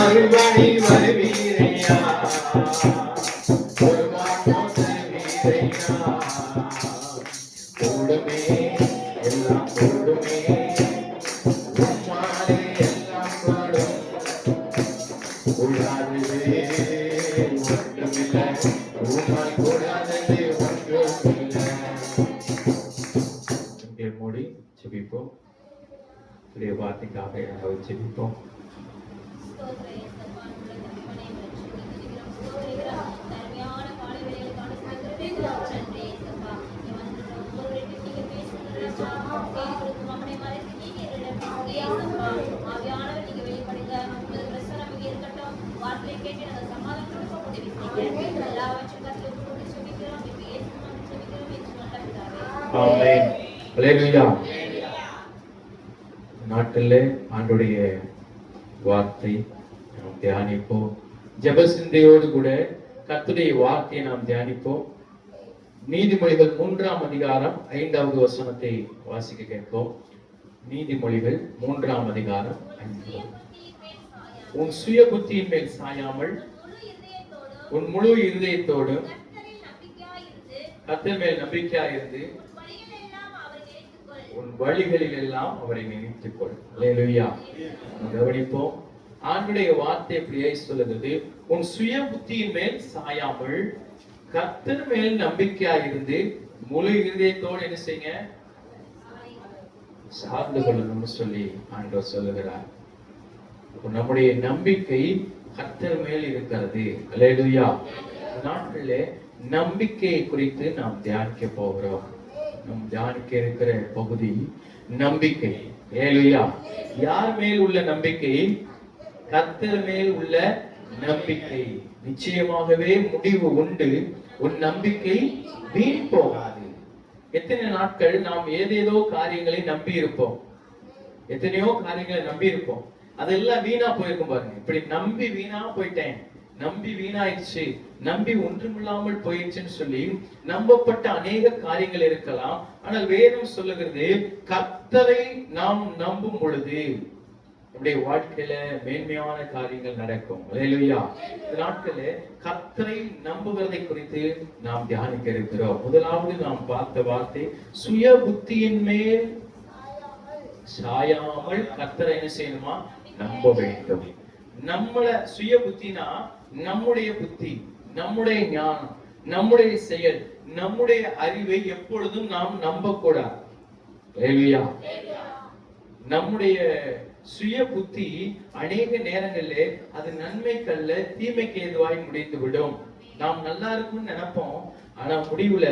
மறுபடி வருவீரையா, ஒரு மாற்றம் தருவீரையா. கூடுமே எல்லாம் கூடுமே, உம்மாலே எல்லாம் கூடும். கூடாதது ஒன்றுமில்லை, உம்மால் கூடாதது ஒன்றுமில்லை. இங்கே மூடி ஜெபிப்போம். வார்த்தைக்காக ஜெபிப்போம். ஆமென். அல்லேலூயா. நாட்டிலே ஆண்டுடைய வார்த்தை நாம் தியானிப்போம். ஜெப சிந்தையோடு கூட கர்த்தருடைய வார்த்தையை நாம் தியானிப்போம். நீதிமொழிகள் 3ஆம் அதிகாரம் 5வது வசனத்தை வாசிக்க கேட்போம். நீதிமொழிகள் 3ஆம் அதிகாரம் 5. உன் சுய புத்தியின் மேல் சாயாமல் உன் முழு இருதயத்தோடு கர்த்தர் மேல் நம்பிக்கையாயிருந்து உன் வழிகளில் எல்லாம் அவரை நினைத்துக் கொள். அல்லேலூயா. கவனிப்போம். ஆண்டுடைய வார்த்தை இப்படியே சொல்லுகிறது, உன் சுய புத்தியின் மேல் சாயாமல் கர்த்தர் மேல் நம்பிக்கையாயிருந்து முழு இருதயத்தோடு என்ன செய்யுங்க, சார்ந்து கொள்ளணும்னு சொல்லி ஆண்டவர் சொல்லுகிறார். நம்முடைய நம்பிக்கை கர்த்தர் மேல் இருக்கிறது. அல்லேலூயா. நாட்களிலே நம்பிக்கையை குறித்து நாம் தியானிக்க போகிறோம். நம் தியானிக்க இருக்கிற பகுதி நம்பிக்கை. அல்லேலூயா. யார் மேல் உள்ள நம்பிக்கை? கர்த்தர் மேல் உள்ள நம்பிக்கை. நிச்சயமாகவே முடிவு உண்டு. உன் நம்பிக்கை வீண் போகாது. எத்தனை நாட்கள் நாம் ஏதேதோ காரியங்களை நம்பி இருப்போம், எத்தனையோ காரியங்களை நம்பி இருப்போம், அதெல்லாம் வீணா போயிருக்கும் பாருங்க. இப்படி நம்பி வீணா போயிட்டேன், நம்பி வீணாயிடுச்சு, நம்பி ஒன்றுமில்லாமல் போயிடுச்சுன்னு சொல்லி நம்பப்பட்ட அநேக காரியங்கள் இருக்கலாம். ஆனால் வேதம் சொல்லுகிறது, கர்த்தரை நாம் நம்பும் பொழுது நம்முடைய வாழ்க்கையில மேன்மையான காரியங்கள் நடக்கும். அல்லேலூயா. இந்த நாட்களே கர்த்தரை நம்புவதை குறித்து நாம் தியானிக்க இருக்கிறோம். முதலாவது நாம் பார்த்த வார்த்தை, சுய புத்தியின் மேல் சாயாமல் கர்த்தரை என்ன செய்யணுமா, நம்ப வேண்டும். நம்மள சுய புத்தினா நம்முடைய புத்தி, நம்முடைய ஞானம், நம்முடைய செயல், நம்முடைய அறிவை எப்பொழுதும் நாம் நம்ப கூடாது. அல்லேலூயா. நம்முடைய சுய புத்தி அநேக நேரங்களிலே அது நன்மைக்கல்ல தீமைக்கு ஏதுவாய் முடிந்து விடும். நாம் நல்லா இருக்கும்னு நினைப்போம், ஆனா முடிவுல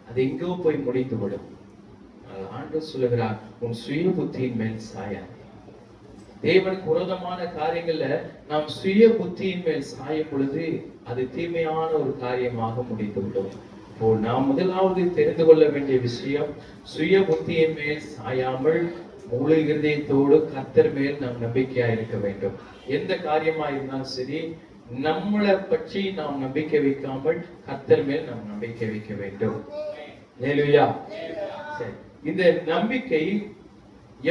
அது எங்கோ போய் முடிந்து விடும். ஆண்டவர் சொல்லுகிறார், உன் சுய புத்தியின் மேல் சாயாது. தேவனுக்கு விரோதமான காரியங்கள்ல நாம் சுய புத்தியின் மேல் சாயும் பொழுது அது தீமையான ஒரு காரியமாக முடிந்து விடும். இப்போ நாம் முதலாவது தெரிந்து கொள்ள வேண்டிய விஷயம், சுய புத்தியின் மேல் சாயாமல் முழு இருதயத்தோடு கர்த்தர் மேல் நாம் நம்பிக்கையா இருக்க வேண்டும். எந்த காரியமா இருந்தாலும் சரி, நம்மளை பற்றி நாம் நம்பிக்கை வைக்காமல் கர்த்தர் மேல் நாம் நம்பிக்கை வைக்க வேண்டும். அல்லேலூயா. இந்த நம்பிக்கை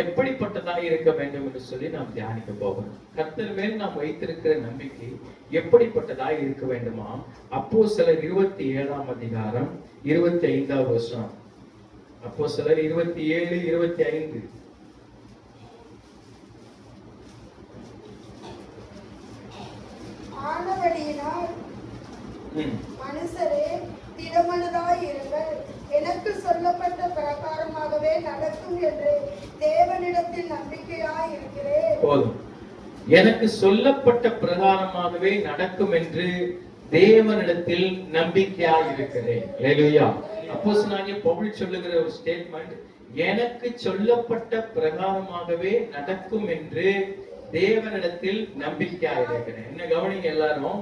எப்படிப்பட்டதாக இருக்க வேண்டும் என்று சொல்லி நாம் தியானிக்க போகிறோம். கர்த்தர் மேல் நாம் வைத்திருக்கிற நம்பிக்கை எப்படிப்பட்டதாக இருக்க வேண்டுமா? அப்போஸ்தலர் 27ஆம் அதிகாரம் 25வது வசனம். அப்போஸ்தலர் 27:25. ஆனபடியினால் மனுஷரே திடமனதாய் இருங்கள், எனக்கு சொல்லப்பட்ட பிரகாரமாகவே நடக்கும் என்று தேவனிடத்தில் நம்பிக்கையாய் இருக்கிறேன். போதும். எனக்கு சொல்லப்பட்ட பிரகாரமாகவே நடக்கும் என்று தேவனிடத்தில் நம்பிக்கையாய் இருக்கிறேன். அல்லேலூயா. அப்போஸ்தலனாகிய பவுல் சொல்லுகிற ஒரு ஸ்டேட்மெண்ட், எனக்கு சொல்லப்பட்ட பிரகாரமாகவே நடக்கும் என்று தேவனிடத்தில் நம்பிக்கையாய் இருக்கிறேன். என்ன கவனிங்க எல்லாரும்,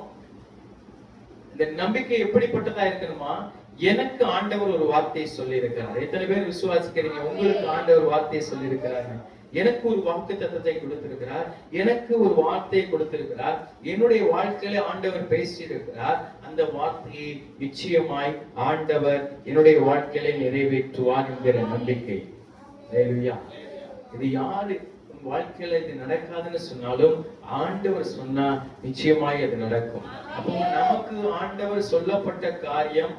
இந்த நம்பிக்கை எப்படிப்பட்டதா இருக்கணுமா? எனக்கு ஆண்டவர் ஒரு வார்த்தையை சொல்லி இருக்கிறார். எத்தனை பேர் விசுவாசிக்கிறீங்க? உங்களுக்கு ஆண்டவர் வார்த்தையை சொல்லி இருக்கிறார். எனக்கு ஒரு வாக்குத்தத்தத்தை கொடுத்திருக்கிறார், எனக்கு ஒரு வார்த்தையை கொடுத்திருக்கிறார், என்னுடைய வாழ்க்கையில ஆண்டவர் பேசி இருக்கிறார். அந்த வார்த்தையை நிச்சயமாய் ஆண்டவர் என்னுடைய வாழ்க்கையில நிறைவேற்றுவார் என்கிற நம்பிக்கை. அல்லேலூயா. இது யாரு வாழ்க்கையில இது நடக்காதுன்னு சொன்னாலும் ஆண்டவர் சொன்னா நிச்சயமாய் அது நடக்கும். அப்போ நமக்கு ஆண்டவர் சொல்லப்பட்ட காரியம்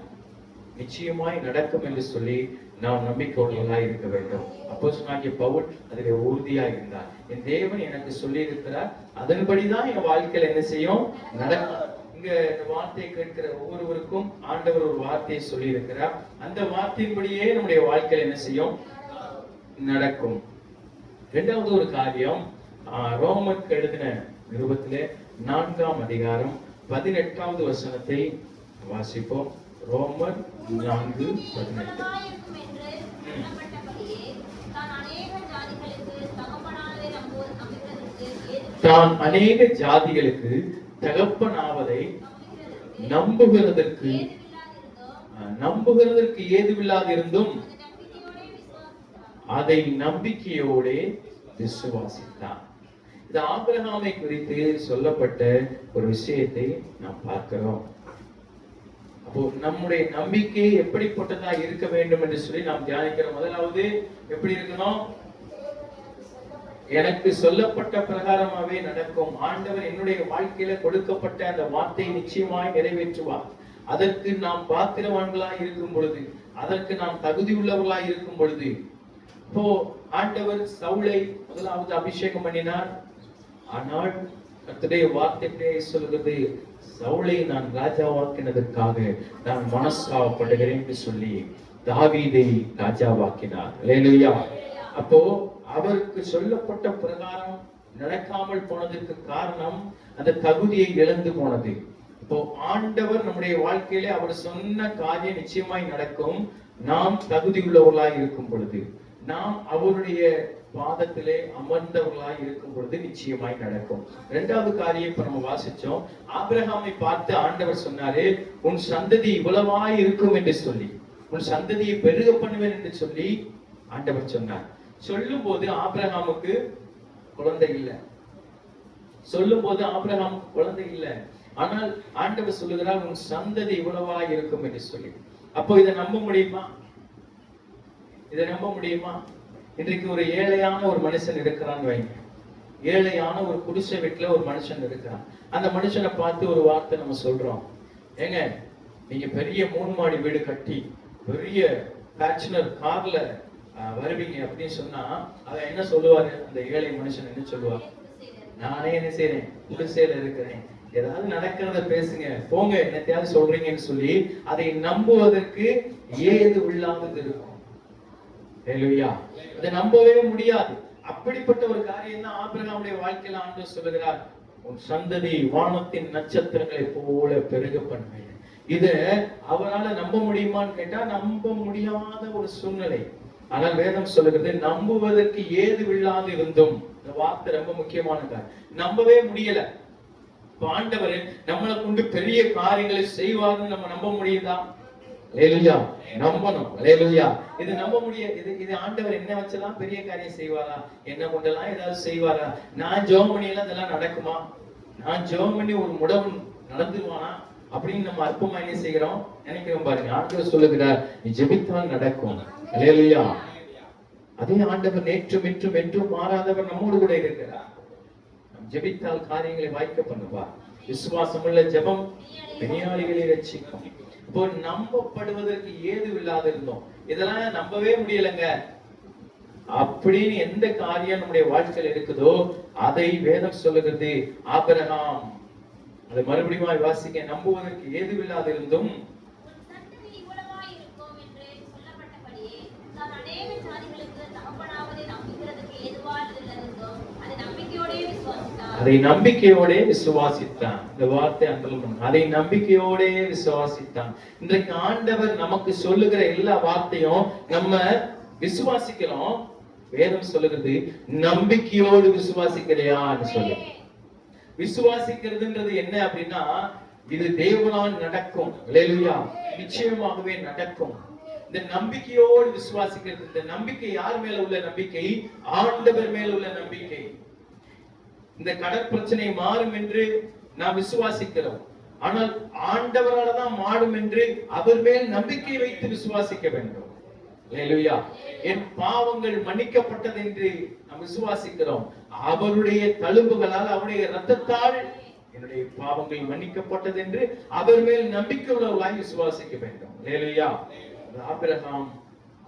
நிச்சயமாய் நடக்கும் என்று சொல்லி நாம் நம்பிக்கை உள்ளவர்களாய் இருக்க வேண்டும். அப்போஸ்தலனாகிய பவுல் அதிலே உறுதியா இருந்தார். என் தேவன் எனக்கு சொல்லி இருக்கிறார், அதன்படிதான் என் வாழ்க்கையில என்ன செய்யும், நடக்கும். இங்க இந்த வார்த்தையை கேட்கிற ஒவ்வொருவருக்கும் ஆண்டவர் ஒரு வார்த்தையை சொல்லி இருக்கிறார். அந்த வார்த்தையின்படியே நம்முடைய வாழ்க்கையில என்ன செய்யும், நடக்கும். இரண்டாவது ஒரு காரியம், ரோமருக்கு எழுதின நிருபத்திலே 4ஆம் அதிகாரம் 18வது வசனத்தை வாசிப்போம். ரோமர் 4:18. தான் அநேக ஜாதிகளுக்கு தகப்பனாவதை நம்புகிறதற்கு ஏதுவில்லாதிருந்தும் அதை நம்பிக்கையோட விசுவாசித்தான். இது ஆபிரகாமை குறித்து சொல்லப்பட்ட ஒரு விஷயத்தை நாம் பார்க்கிறோம். அப்போ நம்முடைய நம்பிக்கை எப்படிப்பட்டதா இருக்க வேண்டும் என்று சொல்லி நாம் தியானிக்கிறோம். முதலாவது எப்படி இருக்கணும், எனக்கு சொல்லப்பட்ட பிரகாரமாவே நடக்கும். ஆண்டவர் என்னுடைய வாழ்க்கையில கொடுக்கப்பட்ட அந்த வார்த்தையை நிச்சயமாய் நிறைவேற்றுவார். அதற்கு நாம் பாத்திரவான்களாய் இருக்கும் பொழுது, அதற்கு நாம் தகுதி உள்ளவர்களாய் இருக்கும் பொழுது, இப்போ ஆண்டவர் சவுலை முதலாவது அபிஷேகம் பண்ணினார். ஆனால் கர்த்தருடைய வார்த்தை சொல்கிறது, சவுலை நான் ராஜாவாக்கினதற்காக நான் மனஸ்தாபப்படுகிறேன் என்று சொல்லி தாவீதை ராஜாவாக்கினார். அல்லேலூயா. அப்போ அவருக்கு சொல்லப்பட்ட பிரகாரம் நடக்காமல் போனதற்கு காரணம் அந்த தகுதியை இழந்து போனது. இப்போ ஆண்டவர் நம்முடைய வாழ்க்கையிலே அவர் சொன்ன காரியம் நிச்சயமாய் நடக்கும். நாம் தகுதி உள்ளவர்களாய் இருக்கும் பொழுது, நாம் அவருடைய பாதத்திலே அமர்ந்தவர்களாய் இருக்கும் பொழுது நிச்சயமாய் நடக்கும். இரண்டாவது காரியம் இப்ப நம்ம வாசிச்சோம். ஆபிரகாமை பார்த்து ஆண்டவர் சொன்னாரு, உன் சந்ததி இவ்வளவாய் இருக்கும் என்று சொல்லி, உன் சந்ததியை பெருக பண்ணுவேன் என்று சொல்லி ஆண்டவர் சொன்னார். சொல்லும் போது ஆபிரகாமுக்கு குழந்தை இல்லை. சொல்லும் போது ஆபிரகாமுக்கு குழந்தை இல்லை. ஆனால் ஆண்டவர் சொல்லுகிறார், உன் சந்ததி இவ்வளவாய் இருக்கும் என்று சொல்லி. அப்போ இதை நம்ப முடியுமா? இதை நம்ப முடியுமா? இன்றைக்கு ஒரு ஏழையான ஒரு மனுஷன் இருக்கிறான்னு வைங்க. ஏழையான ஒரு குடிசை வீட்டுல ஒரு மனுஷன் இருக்கிறான். அந்த மனுஷனை பார்த்து ஒரு வார்த்தை நம்ம சொல்றோம், ஏங்க நீங்க பெரிய 3 மாடி வீடு கட்டி பெரிய பேச்சுலர் கார்ல வருவீங்க அப்படின்னு சொன்னா அவன் என்ன சொல்லுவாரு? அந்த ஏழை மனுஷன் என்ன சொல்லுவார்? நானே என்ன செய்யறேன், குடிசையில இருக்கிறேன், ஏதாவது நடக்கிறத பேசுங்க, போங்க, என்னத்தையாவது சொல்றீங்கன்னு சொல்லி அதை நம்புவதற்கு ஏது இல்லாதது இருக்கும். அதை நம்பவே முடியாது. அப்படிப்பட்ட ஒரு காரியம் தான் ஆபிரகாமுடைய வாழ்க்கையில ஆண்டவர் சொல்லுகிறார், உன் சந்ததி வானத்தின் நட்சத்திரங்களை போல பெருக பண்ணுவேன். இத அவரால நம்ப முடியுமான்னு கேட்டா நம்ப முடியாத ஒரு சூழ்நிலை. ஆனால் வேதம் சொல்லுகிறது, நம்புவதற்கு ஏது இல்லாது இருந்தும். இந்த வார்த்தை ரொம்ப முக்கியமானது. நம்பவே முடியல. ஆண்டவர் நம்மளை கொண்டு பெரிய காரியங்களை செய்வார்னு நம்ம நம்ப முடியுதா? அல்லேலூயா. நம்பணும். அல்லேலூயா. இது நம்ப முடியாது. இது ஆண்டவர் என்ன வச்செல்லாம் பெரிய காரியம் செய்வாரா? என்ன கொண்டெல்லாம் ஏதாவது செய்வாரா? நான் ஜெபம் பண்ணியெல்லாம் இதெல்லாம் நடக்குமா? நான் ஜெபம் பண்ணி ஒரு முடம் நடந்துருவானா அப்படின்னு நம்ம அற்பமா என்ன செய்கிறோம், நினைக்கிறோம் பாருங்க. ஆண்டவர் சொல்லுகிறார், நீ ஜெபித்தால் நடக்கும். அல்லேலூயா. அதே ஆண்டவர் நேற்றும் இன்றும் என்றும் மாறாதவர் நம்மோடு கூட இருக்கிறார். நம் ஜெபித்தால் காரியங்களை வாய்க்க பண்ணுவார். விசுவாசமுள்ள ஜெபம் விஞ்ஞானிகளை ரட்சிக்கும். இப்போ நம்பப்படுவதற்கு ஏது இல்லாத இருந்தோம். இதெல்லாம் நம்பவே முடியலங்க அப்படின்னு எந்த காரியம் நம்முடைய வாழ்க்கையில் இருக்குதோ அதை வேதம் சொல்லுகிறது. ஆபிரகாம் அதை மறுபடியும் வாசிக்க, நம்புவதற்கு ஏதுவில்லாது இருந்தும் அதை நம்பிக்கையோட விசுவாசித்தான். இந்த வார்த்தை அந்தலும் அதை நம்பிக்கையோட விசுவாசித்தான். இன்றைக்கு ஆண்டவர் நமக்கு சொல்லுகிற எல்லா வார்த்தையும் நம்ம விசுவாசிக்கிறோம். வேதம் சொல்லுகிறது, நம்பிக்கையோடு விசுவாசிக்கிறையான்னு சொல்லு. விசுவாசிக்கிறதுன்றது என்ன அப்படின்னா, இது தேவனால் நடக்கும். அல்லேலூயா. நிச்சயமாகவே நடக்கும். இந்த நம்பிக்கையோடு விசுவாசிக்கிறது. இந்த நம்பிக்கை யார் மேல உள்ள நம்பிக்கை? ஆண்டவர் மேல உள்ள நம்பிக்கை. இந்த கடன் பிரச்சனை மாறும் என்று நாம் விசுவாசிக்கிறோம். ஆனால் ஆண்டவரால் தான் மாறும் என்று அவர் மேல் நம்பிக்கை வைத்து விசுவாசிக்க வேண்டும். அல்லேலூயா. என் பாவங்கள் மன்னிக்கப்பட்டது என்று நாம் விசுவாசிக்கிறோம். அவருடைய தழும்புகளால், அவருடைய இரத்தத்தால் என்னுடைய பாவங்கள் மன்னிக்கப்பட்டது என்று அவர் மேல் நம்பிக்கை உள்ளவர்களாய் விசுவாசிக்க வேண்டும். அல்லேலூயா. ஆபிரகாம்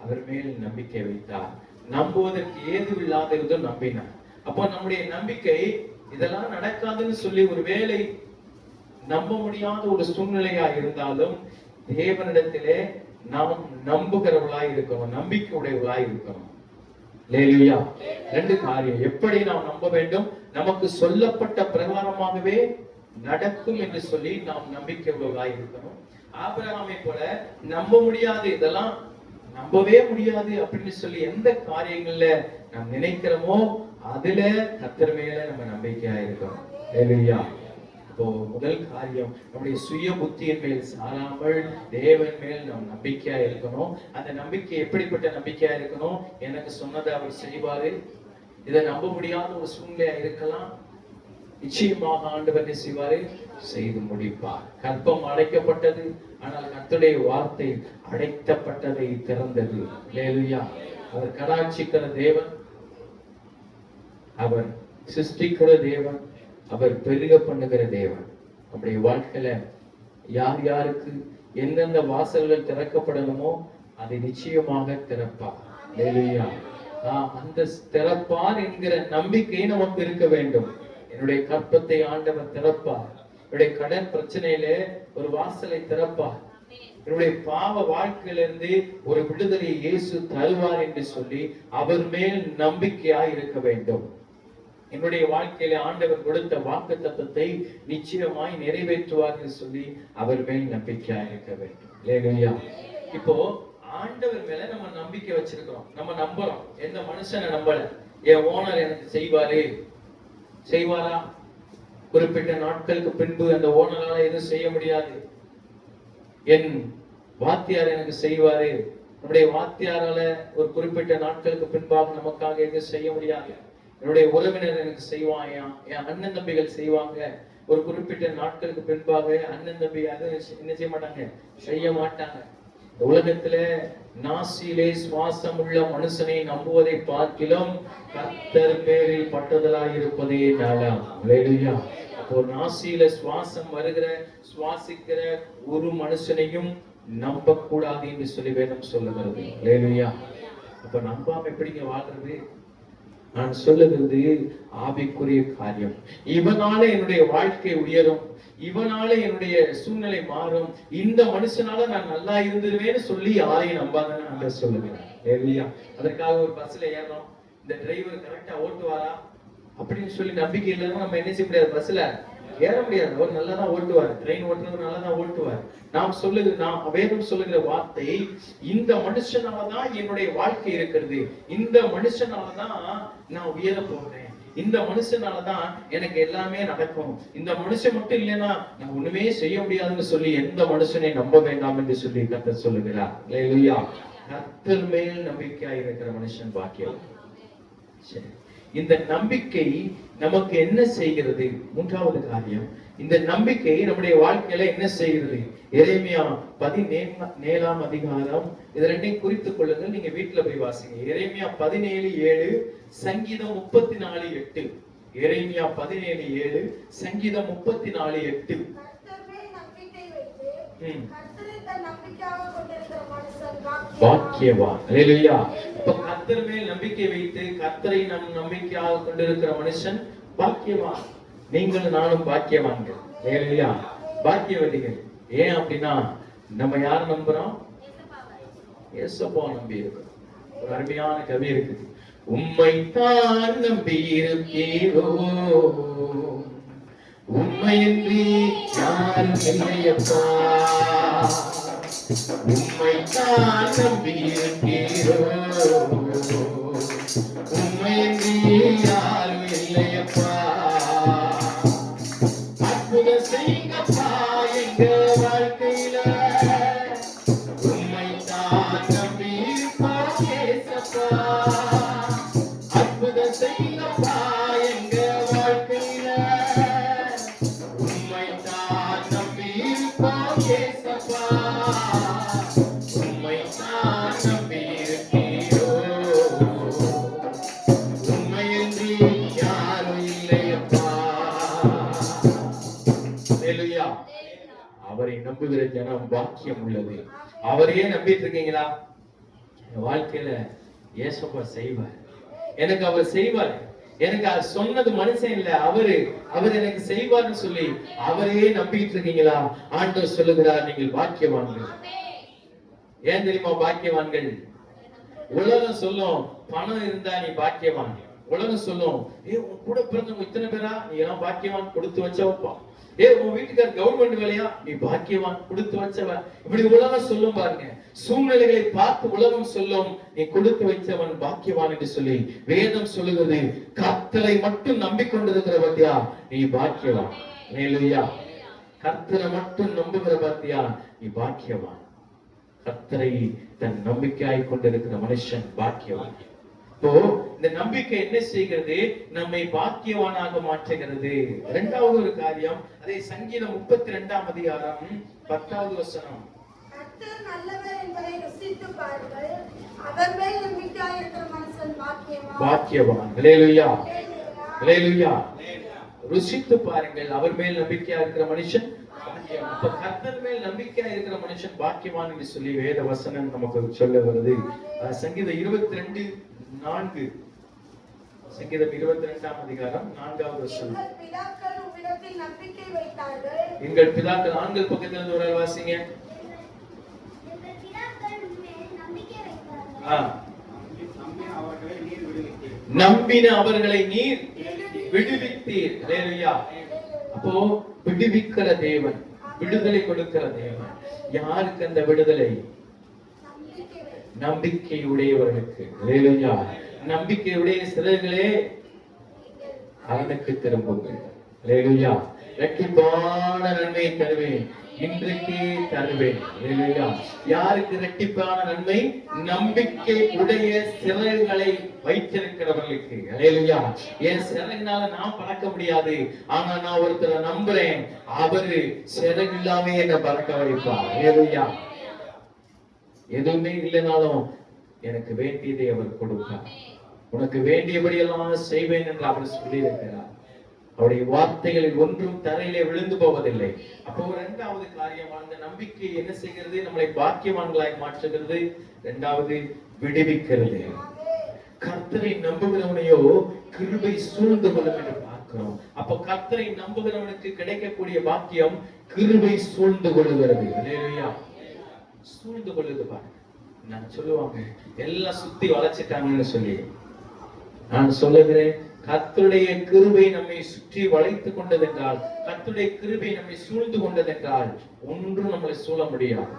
அவர் மேல் நம்பிக்கை வைத்தார். நம்புவதற்கு ஏதுவில்லாத இருந்தும் நம்பினார். அப்போ நம்முடைய நம்பிக்கை இதெல்லாம் நடக்காதுன்னு சொல்லி ஒருவேளை நம்ப முடியாத ஒரு சூழ்நிலையா இருந்தாலும் தேவனிடத்திலே நாம் நம்புகிறவர்களாய் இருக்கணும், நம்பிக்கை உடையவர்களாய் இருக்கணும். அல்லேலூயா. ரெண்டு காரியம். எப்படி நாம் நம்ப வேண்டும்? நமக்கு சொல்லப்பட்ட பிரகாரமாகவே நடக்கும் என்று சொல்லி நாம் நம்பிக்கை உள்ளவர்களாய் இருக்கணும். ஆபிரகாமை போல நம்ப முடியாது, இதெல்லாம் நம்பவே முடியாது அப்படின்னு சொல்லி எந்த காரியங்கள்ல நாம் நினைக்கிறோமோ அதுல கர்த்தர் மேல நம்ம நம்பிக்கையா இருக்கணும். அல்லேலூயா. இப்போ முதல் காரியம், நம்முடைய சுய புத்தியின் மேல் சாராமல் தேவன் மேல் நாம் நம்பிக்கையா இருக்கணும். அந்த நம்பிக்கை எப்படிப்பட்ட நம்பிக்கையா இருக்கணும்? எனக்கு சொன்னதை அவர் செய்வாரு. இதை நம்ப முடியாத ஒரு சூழ்நிலையா இருக்கலாம், நிச்சயமாக ஆண்டவர் என்ன செய்வாரு? செய்து முடிப்பார். கர்ப்பம் அடைக்கப்பட்டது, ஆனால் கர்த்தருடைய வார்த்தை அடைக்கப்பட்டதை திறந்தது. அல்லேலூயா. அவர் கடாட்சிக்கிற தேவன், அவர் சிருஷ்டிக்கிற தேவன், அவர் பெருக பண்ணுகிற தேவன். நம்முடைய வாழ்க்கையில யார் யாருக்கு எந்தெந்த வாசல்கள் திறக்கப்படணுமோ அதை நிச்சயமாக திறப்பார். அல்லேலூயா. அந்த திறப்பார் என்கிற நம்பிக்கை நமக்கு இருக்க வேண்டும். என்னுடைய கற்பத்தை ஆண்டவர் திறப்பார். என்னுடைய கடன் பிரச்சனையில ஒரு வாசலை திறப்பார். என்னுடைய பாவ வாழ்க்கையிலிருந்து ஒரு விடுதலை இயேசு தருவார் என்று சொல்லி அவர் மேல் நம்பிக்கையா இருக்க வேண்டும். என்னுடைய வாழ்க்கையில ஆண்டவர் கொடுத்த வாக்குத்தத்தத்தை நிச்சயமாய் நிறைவேற்றுவார் என்று சொல்லி அவர் மேல் நம்பிக்கையா இருக்க வேண்டும். அல்லேலூயா. இப்போ ஆண்டவர் மேல நம்ம நம்பிக்கை வச்சிருக்கிறோம், நம்ம நம்புறோம். எந்த மனுஷனை நம்பல. என் ஓனர் எனக்கு செய்வாரா? குறிப்பிட்ட நாட்களுக்கு பின்பு அந்த ஓனரால எதுவும் செய்ய முடியாது. என் வாத்தியார் எனக்கு செய்வாரு. நம்முடைய வாத்தியாரால ஒரு குறிப்பிட்ட நாட்களுக்கு பின்பாக நமக்காக எதுவும் செய்ய முடியாது. என்னுடைய உறவினர் எனக்கு செய்வாயா, என் அண்ணன் தம்பிகள் செய்வாங்க. ஒரு குறிப்பிட்ட நாட்களுக்கு பின்பாக அண்ணன் தம்பி அது என்ன செய்ய மாட்டாங்க, செய்ய மாட்டாங்க. உலகத்துல நாசியிலே சுவாசம் உள்ள மனுஷனை நம்புவதை பார்க்கிலும் கர்த்தர் பேரில் பட்டுதலாய் இருப்பதே நலம். அல்லேலூயா. அப்போ நாசியில சுவாசம் சுவாசிக்கிற ஒரு மனுஷனையும் நம்ப கூடாது என்று சொல்லி வேதம் சொல்லுகிறது. அல்லேலூயா. அப்ப நம்பாம எப்படிங்க வாழ்றது? நான் சொல்லுகிறது ஆவிக்குரிய காரியம். இவனால என்னுடைய வாழ்க்கை உயரும், இவனால என்னுடைய சூழ்நிலை மாறும், இந்த மனுஷனால நான் நல்லா இருந்துருவேன்னு சொல்லி யாரையும் நம்பாதன்னு அந்த சொல்லுகிறேன். இல்லையா? அதற்காக ஒரு பஸ்ல ஏறோம், இந்த டிரைவர் கரெக்டா ஓட்டுவாரா அப்படின்னு சொல்லி நம்பிக்கை இல்லைன்னா நம்ம என்ன செய்ய முடியாது, பஸ்ல ஏற முடியாது. அவர் நல்லா தான் ஓட்டுவார், ட்ரெயின் ஓட்டுறது நல்லா தான் ஓட்டுவார். நாம் வேதம் சொல்லுகிற வார்த்தை, இந்த மனுஷனாலதான் என்னுடைய வாழ்க்கை இருக்கிறது, இந்த மனுஷனாலதான் நான் உயர போறேன், இந்த மனுஷனாலதான் எனக்கு எல்லாமே நடக்கும், இந்த மனுஷன் மட்டும் இல்லைன்னா நான் ஒண்ணுமே செய்ய முடியாதுன்னு சொல்லி எந்த மனுஷனை நம்ப வேண்டாம் என்று சொல்லி கர்த்தர் சொல்லுகிறார். அல்லேலூயா. கர்த்தர் மேல் நம்பிக்கையா இருக்கிற மனுஷன் பாக்கியம். சரி, இந்த நம்பிக்கை நமக்கு என்ன செய்கிறது? மூன்றாவது காரியம், இந்த நம்பிக்கை நம்முடைய வாழ்க்கையில என்ன செய்கிறது? எரேமியா 17 அதிகாரம், இது ரெண்டையும் குறித்துக் கொள்ளுங்கள், நீங்க வீட்டுல போய் வாசிங்க. எரேமியா 17:7, சங்கீதம் 34:8. எரேமியா 17:7, சங்கீதம் 34:8. பாக்கியவான். அல்லேலூயா. இப்ப கர்த்தர் மேல் நம்பிக்கை வைத்து கர்த்தரை நம் நம்பிக்கையாக கொண்டிருக்கிற மனுஷன் பாக்கியவான். நீங்களும் நானும் பாக்கியவான்கள். அல்லேலூயா. பாக்கியவதிகள். ஏன் அப்படின்னா நம்ம யார நம்புறோம்? இயேசுவை நம்பி இருக்கிறோம். ஒரு அருமையான கவி இருக்குது, உம்மைத்தான் நம்பி இருக்கீரோ, உம்மையின்றி யாரும் இல்லையப்பா, உம்மைத்தான் நம்பி இருக்கீரோ, உம்மையின்றி யாரும் இல்லையப்பா, அற்புதம் செய்யுங்கப்பா எங்க வாழ்க்கையில, உம்மைத்தான் நம்பி இருக்கோம் ஏசப்பா, அற்புதம் செய்யுங்கப்பா எங்க வாழ்க்கையில, உம்மைத்தான் நம்பி இருக்கோம் ஏசப்பா, உம்மைத்தான் நம்பி ஹalleluya. அவரை நம்புகிற ஜனம் பாக்கியம் உள்ளது. அவரையே நம்பிட்டு இருக்கீங்களா? வாழ்க்கையில ஏசப்பா செய்வார், எனக்கு அவர் செய்வார், எனக்கு அது சொன்னது மனுஷன் இல்ல, அவர் எனக்கு செய்வார்னு சொல்லி அவரையே நம்பிட்டு இருக்கீங்களா? ஆண்டவர் சொல்லுகிறார், நீங்கள் பாக்கியவான்கள். ஏன் தெரியுமா பாக்கியவான்கள்? உலகம் சொல்லும் பணம் இருந்தா நீ பாக்கியவான். உலகம் சொல்லும் உன் கூட பிறந்தவங்க இத்தனை பேரா, நீ எல்லாம் பாக்கியவான், கொடுத்து வச்சவப்பா. உன் வீட்டுக்கார கவர்மெண்ட் வேலையா, நீ பாக்கியவான், கொடுத்து வச்சவ. இப்படி உலகம் சொல்லும் பாருங்க. சூழ்நிலைகளை பார்த்து உலகம் சொல்லும் நீ கொடுத்து வைச்சவன் பாக்கியவான் என்று சொல்லி வேதம் சொல்லுகிறது. கர்த்தரை மட்டும் நம்பிக்கொண்டிருக்கிற பாத்தியா நீ பாக்கியவான். ஹalleluya. கர்த்தரை மட்டும் நம்புகிற பாத்தியா நீ பாக்கியவான். கர்த்தரை தன் நம்பிக்கையாய் கொண்டிருக்கிற மனுஷன் பாக்கியவான். இப்போ இந்த நம்பிக்கை என்ன செய்கிறது? நம்மை பாக்கியவானாக மாற்றுகிறது. இரண்டாவது ஒரு காரியம், அதே சங்கீதம் 32ஆம் அதிகாரம் 10வது வசனம். கர்த்தர் நல்லவர் என்பதை ருசித்து பாருங்கள், அவர் மேல் நம்பிக்கையாயிருக்கிற மனுஷன் பாக்கியவான். பாக்கியவான். ஹalleluya, ஹalleluya. ருசித்து பாருங்கள், அவர் மேல் நம்பிக்கையா இருக்கிற மனுஷன் பாக்கியவான். அப்ப கர்த்தர் மேல் நம்பிக்கையா இருக்கிற மனுஷன் பாக்கியவான் என்று சொல்லி வேத வசனம் நமக்கு சொல்லுகிறது. சங்கீதம் 22:4. சங்கீதம் 22ஆம் அதிகாரம் 4வது வசனம். எங்கள் பிதாக்கள் உம்மிடத்தில் நம்பிக்கை வைத்தார்கள். எங்கள் பிதாக்கள், ஆண்கள் பக்கத்துல இருந்து ஒரு வாசிங்க. எங்கள் பிதாக்கள் உம்மேல் நம்பிக்கை வைத்தார்கள். நம்பின அவர்களை நீர் விடுவித்தீர். ஹalleluya. அப்போ விடுவிக்கிற தேவன், விடுதலை கொடுக்கிற தேவன். யாருக்கு அந்த விடுதலை? நம்பிக்கை உடையவர்களுக்கு. ஹalleluya. நம்பிக்கையுடைய சிலர்களே அரணுக்கு திரும்புங்கள். ஹalleluya. இரட்டிப்பான நன்மையை தருவேன், இன்றைக்கே தருவேன். ஹalleluya. யாருக்கு இரட்டிப்பான நன்மை? நம்பிக்கை உடைய சிறகுகளை வைத்திருக்கிறவர்களுக்கு. ஹalleluya. என் சிறகுனால நான் பறக்க முடியாது, ஆனா நான் ஒருத்தரை நம்புறேன், அவரு சிறகு இல்லாம என்ன பறக்க வைப்பார். ஹalleluya. எதுவுமே இல்லைனாலும் எனக்கு வேண்டியதை அவர் கொடுப்பார். உனக்கு வேண்டியபடி எல்லாம் செய்வேன் என்று அவர் சொல்லியிருக்கிறார். அவருடைய வார்த்தைகளில் ஒன்றும் தரையிலே விழுந்து போவதில்லை. அப்போ இரண்டாவது காரியம், அந்த நம்பிக்கை என்ன செய்கிறது? நம்மளை பாக்கியவான்களாய் மாற்றுகிறது. இரண்டாவது, விடுவிக்கிறது. கர்த்தரை நம்புகிறவனையோ கிருபை சூழ்ந்து கொள்ளும் என்று பார்க்கிறோம். அப்போ கர்த்தரை நம்புகிறவனுக்கு கிடைக்கக்கூடிய பாக்கியம் கிருபை சூழ்ந்து கொள்ளுகிறது. ஹalleluya. சூழ்ந்து கொள்ளுது பாருங்க. நான் சொல்லுவாங்க எல்லாம் சுத்தி வளைச்சிட்டாங்கன்னு சொல்லி, நான் சொல்லுகிறேன், கர்த்தருடைய கிருபை நம்மை சுற்றி வளைத்து கொண்டதென்றால், கர்த்தருடைய கிருபை நம்மை சூழ்ந்து கொண்டதென்றால் ஒன்றும் நம்மளை சூழ முடியாது.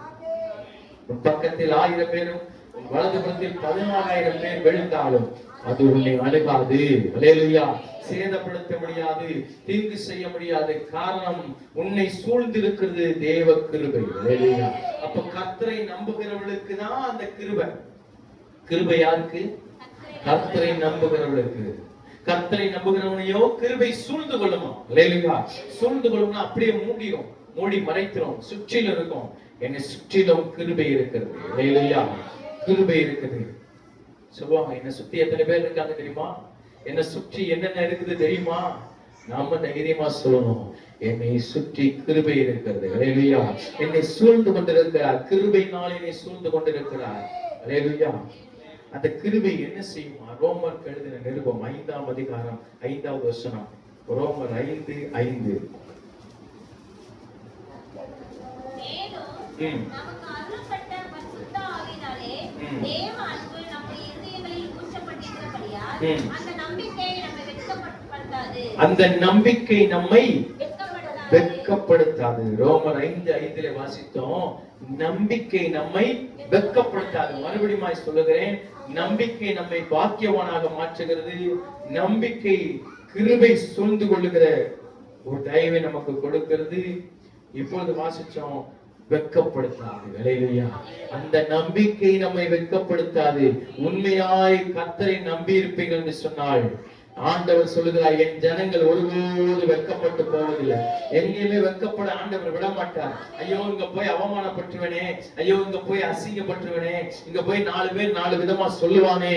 பக்கத்தில் 1000 பேரும் வலதுபுறத்தில் 14,000 பேர் விழுந்தாலும் அது உன்னை அணுகாது. ஹalleluya. சேதப்படுத்த முடியாது, தீங்கு செய்ய முடியாது. காரணம், உன்னை சூழ்ந்திருக்கிறது தேவ கிருபை. ஹalleluya. அப்ப கர்த்தரை நம்புகிறவர்களுக்கு தான் அந்த கிருபை. கிருபை யாருக்கு? கர்த்தரை நம்புகிறவர்களுக்கு. கர்த்தரை நம்புகிறவனையோ கிருபை சூழ்ந்து கொள்ளுமா. ஹalleluya. சூழ்ந்து கொள்ளும்னா அப்படியே மூடி மறைக்கிறோம், சுற்றிலும் இருக்கும். என்னை சுற்றிலும் கிருபை இருக்கிறது. ஹalleluya. கிருபை இருக்குது. சொல்லுவாங்க, என்னை சுத்தி எத்தனை பேர் இருக்காங்க தெரியுமா? என்னை சுற்றி என்னென்ன இருக்குது தெரியுமா? நாம தைரியமா சொல்லணும், என்னை சுற்றி கிருபை இருக்கிறது. ஹalleluya. என்னை சூழ்ந்து கொண்டிருக்கிறார், கிருபையினால் என்னை சூழ்ந்து கொண்டிருக்கிறார். ஹalleluya. அந்த கிருபை என்ன செய்யுமா? ரோமர் எழுதின நிருபம் 5ஆம் அதிகாரம் 5வது வசனம். ரோமர் 5:5. நமக்கு அருளப்பட்ட பரிசுத்த ஆவியினாலே தேவ அன்பு நம்முடைய இதயங்களில் ஊற்றப்பட்டிருக்கிறபடியால் அந்த நம்பிக்கை நம்மை வெட்கப்படுத்தாது. அந்த நம்பிக்கை நம்மை வெட்கப்படுத்தாது. ரோமர் 5:5 வாசித்தோம். நம்பிக்கை நம்மை வெட்கப்படுத்தாது. மறுபடியும் சொல்லுகிறேன், நம்பிக்கை நம்மை பாக்கியவானாக மாற்றுகிறது. நம்பிக்கை கிருபை சூழ்ந்து கொள்ளுகிற ஒரு தயவை நமக்கு கொடுக்கிறது. இப்பொழுது வாசிச்சோம், வெட்கப்படுத்தாது. ஹalleluya. அந்த நம்பிக்கை நம்மை வெட்கப்படுத்தாது. உண்மையாய் கர்த்தரை நம்பி இருப்பீர்கள் என்று சொன்னால் ஆண்டவர் சொல்லுகிறார், என் ஜனங்கள் ஒருபோது வெட்கப்பட்டு போவதில்லை. எங்கேயுமே வெட்கப்பட ஆண்டவர் விட மாட்டார். ஐயோ இங்க போய் அவமானப்பட்டுவனே, ஐயோ இங்க போய் அசிங்கப்பட்டுவனே, இங்க போய் 4 பேர் 4 விதமா சொல்லுவானே,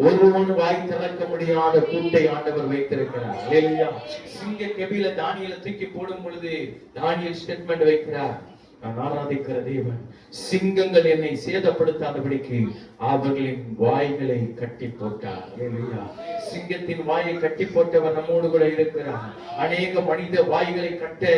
ஒருவன் வாய் திறக்க முடியாத கூட்டை ஆண்டவர் வைத்திருக்கிறார். அல்லேலூயா. சிங்க கெபில தானியேலை தூக்கி போடும் பொழுது தானியேல் ஸ்டேட்மெண்ட் வைக்கிறார், நான் ஆராதிக்கிற தேவன் சிங்கங்கள் என்னை சேதப்படுத்தாதபடிக்கு அவர்களின் வாய்களை கட்டி போட்டார். அல்லேலூயா. சிங்கத்தின் வாயை கட்டி போட்டவர் நம்மோடு கூட இருக்கிறார். அநேக மனித வாய்களை கட்ட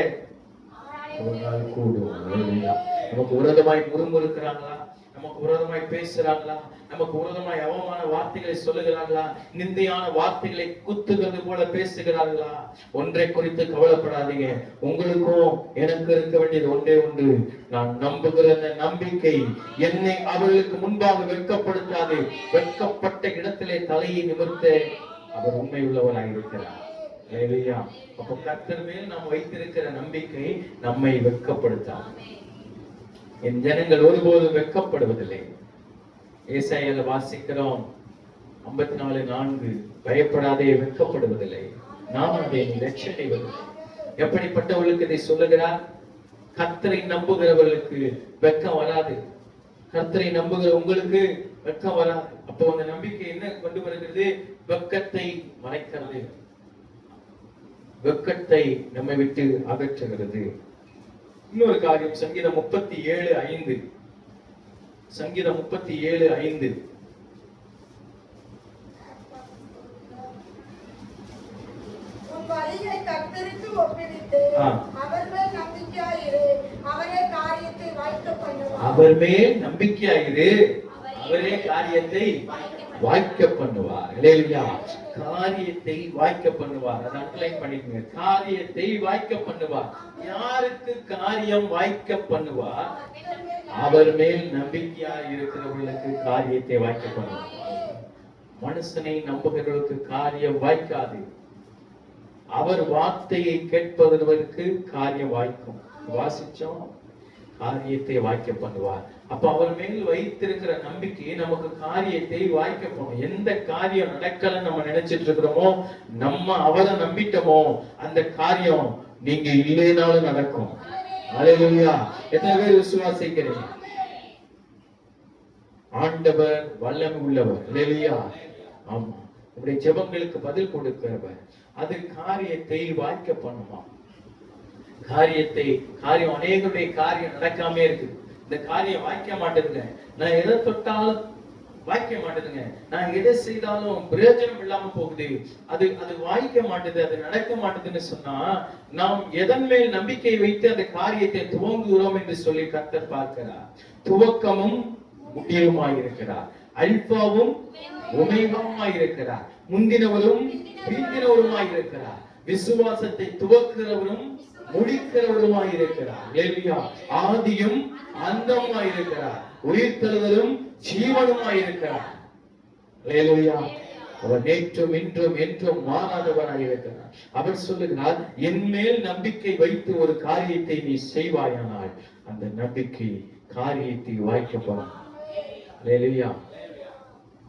ஒரு நாள் கூடும். அல்லேலூயா. நமக்கு விரோதமாய் முறுமுறுக்கிறாங்களா, நமக்கு விரோதமாய் பேசுறாங்களா, நமக்கு விரோதமாய் அவமான வார்த்தைகளை சொல்லுகிறார்களா, நிந்தையான வார்த்தைகளை குத்துகிறது போல பேசுகிறார்களா, ஒன்றை குறித்து கவலைப்படாதீங்க. உங்களுக்கும் எனக்கு இருக்க வேண்டியது ஒன்றே ஒன்று, நான் நம்புகிற அந்த நம்பிக்கை என்னை அவர்களுக்கு முன்பாக வெட்கப்படுத்தாது. வெட்கப்பட்ட இடத்திலே தலையை நிமிர்த்த அவர் உண்மை உள்ளவராய் இருக்கிறார். அல்லேலூயா. அப்போ கர்த்தர் மேல் நாம் வைத்திருக்கிற நம்பிக்கை நம்மை வெட்கப்படுத்தாது. என் ஜனங்கள் ஒருபோதும் வெட்கப்படுவதில்லை. ஏசாயால வாசிக்கிறோம் 54:4, பயப்படாதே, வெட்கப்படுவதில்லை, நான் அதை லட்சணிவதில்லை. எப்படிப்பட்டவர்களுக்கு இதை சொல்லுகிறார்? கர்த்தரை நம்புகிறவர்களுக்கு வெட்கம் வராது. கர்த்தரை நம்புகிற உங்களுக்கு வெட்கம் வராது. அப்போ அந்த நம்பிக்கை என்ன கொண்டு வருகிறது? வெட்கத்தை மறைக்கிறது, வெட்கத்தை நம்மை விட்டு அகற்றுகிறது. இன்னொரு காரியம், சங்கீதம் 37:5. சங்கீதம் 37:5. உன் வழியை கர்த்தருக்கு ஒப்புவித்து அவர் மேல் நம்பிக்கையாயிரு, அவரே காரியத்தை வாய்க்க பண்ணுவார். அவர் மேல் நம்பிக்கையாயிரு, அவரே காரியத்தை வாய்க்க பண்ணுவார். அல்லேலூயா. காரியத்தை வாய்க்க பண்ணுவார். அதை அண்டர்லைன் பண்ணிக்கங்க. காரியத்தை வாய்க்க பண்ணுவார். யாருக்கு காரியம் வாய்க்க பண்ணுவார்? அவர் மேல் நம்பிக்கையாய் இருக்கிறவர்களுக்கு காரியத்தை வாய்க்க பண்ணுவார். மனுஷனை நம்புகிறவர்களுக்கு காரியம் வாய்க்காது. அவர் வார்த்தையை கேட்பதற்கு காரியம் வாய்க்கும். வாசிச்சோம், காரியத்தை வாய்க்க பண்ணுவார். அப்ப அவர் மேல் வைத்திருக்கிற நம்பிக்கை நமக்கு காரியத்தை வாய்க்க பண்ணும். எந்த காரியம் நடக்கலன்னு நம்ம நினைச்சிட்டு இருக்கிறோமோ, நம்ம அவரை நம்பிட்டோமோ, அந்த காரியம் நீங்க இல்லைனாலும் நடக்கும். அல்லேலூயா. எத்தனை பேர் விசுவாசிக்கிறீங்க? ஆண்டவர் வல்லமை உள்ளவர். அல்லேலூயா. ஆமா, உங்களுடைய ஜெபங்களுக்கு பதில் கொடுக்கிறவர். அது காரியத்தை வாய்க்க பண்ணுமா? காரியம் அநேகருடைய காரியம் நடக்காம இருக்கு. இந்த காரியம் வாய்க்க மாட்டேதுங்க. நான் எதை தொட்டாலும் வாய்க்க மாட்டேதுங்க. நான் எதை செய்தாலும் பிரயோஜனம் இல்லாம போகுது. அது வாய்க்க மாட்டேது, அது நடக்க மாட்டேதுன்னு சொன்னா, நாம் எதன் மேல் நம்பிக்கை வைத்து அந்த காரியத்தை துவங்குகிறோம் என்று சொல்லி கர்த்தர் பார்க்கிறார். துவக்கமும் முடிவுமாயிருக்கிறார், அல்பாவும் ஒமேகாவுமாயிருக்கிறார், முந்தினவரும் பிந்தினவருமாயிருக்கிறார், விசுவாசத்தை துவக்கிறவரும் முடிக்கிறவருமாயிருக்கிறார். அல்லேலூயா. ஆதியும் அந்தமாயிருக்கிறார், உயிர்த்தெழுதலும் ஜீவனுமாயிருக்கிறார். அல்லேலூயா. அவர் நேற்றும் இன்றும் என்றும் மாறாதவராயிருக்கிறார். அவர் சொல்லுகிறார், என் மேல் நம்பிக்கை வைத்து ஒரு காரியத்தை நீ செய்வாயானால் அந்த நம்பிக்கை காரியத்தை வாய்க்கப்படும். அல்லேலூயா.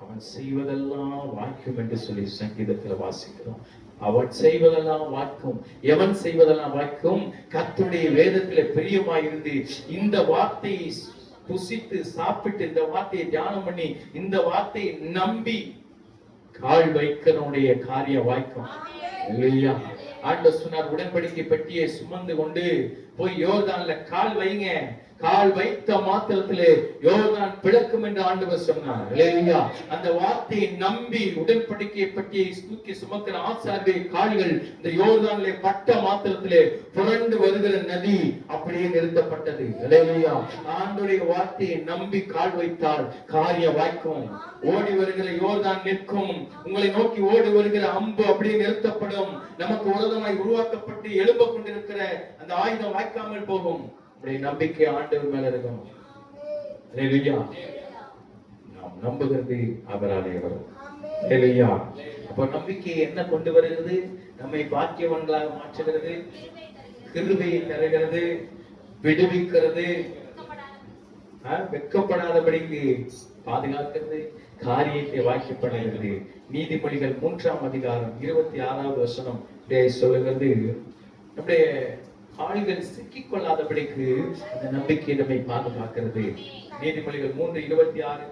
அவன் செய்வதெல்லாம் வாய்க்கும் என்று சொல்லி சங்கீதத்தில் வாசிக்கிறோம். அவன் செய்வதெல்லாம் வாய்க்கும். எவன் செய்வதெல்லாம் வாய்க்கும்? கர்த்தருடைய வேதத்திலே பிரியமாயிருந்து இந்த வார்த்தையை புசித்து சாப்பிட்டு இந்த வார்த்தையை தியானம் பண்ணி இந்த வார்த்தையை நம்பி கால் வைக்கிறவனுடைய காரியம் வாய்க்கும். இல்லையா? ஆண்டவர் சொன்னார், உடன்படிக்கை பெட்டியை சுமந்து கொண்டு போய் யோர்தான்ல கால் வைங்க. கால் வைத்த மாத்திரத்திலே யோர்தான் பிளக்கும் என்று ஆண்டவர் சொன்னார். அல்லேலூயா. அந்த வார்த்தையை நம்பி உடன்படிக்கை பெட்டியை தூக்கி சுமக்கிற ஆசாரிய கால்கள் இந்த யோர்தானிலே பட்ட மாத்திரத்திலே புரண்டு வருகிற நதி அப்படியே நிறுத்தப்பட்டது. அல்லேலூயா. ஆண்டவருடைய வார்த்தையை நம்பி கால் வைத்தால் காரியம் வாய்க்கும். ஓடி வருகிற யோர்தான் நிற்கும். உங்களை நோக்கி ஓடி வருகிற அம்பு அப்படியே நிறுத்தப்படும். நமக்கு விரோதமாய் உருவாக்கப்பட்டு எழும்ப கொண்டிருக்கிற அந்த ஆயுதம் வாய்க்காமல் போகும். நம்பிக்கை ஆண்டவர் மேல இருக்கணும். அல்லேலூயா. நாம் நம்புகிறது அவராலே வரும். அல்லேலூயா. அப்ப நம்பிக்கை என்ன கொண்டு வருகிறது? நம்மை பாக்கியவான்களாக மாற்றுகிறது, கிருபையை தருகிறது, விடுவிக்கிறது, வெட்கப்படாதபடிக்கு பாதுகாக்கிறது, காரியத்தை வாக்கியப்படுகிறது. நீதிமொழிகள் 3ஆம் அதிகாரம் 26வது வசனம் சொல்லுகிறது, நம்முடைய ஆளுகள் சிக்கிக் கொள்ளாதபடிக்கு அந்த நம்பிக்கை நம்மை பாதுகாக்கிறது. நீதிமொழிகள் 3:26.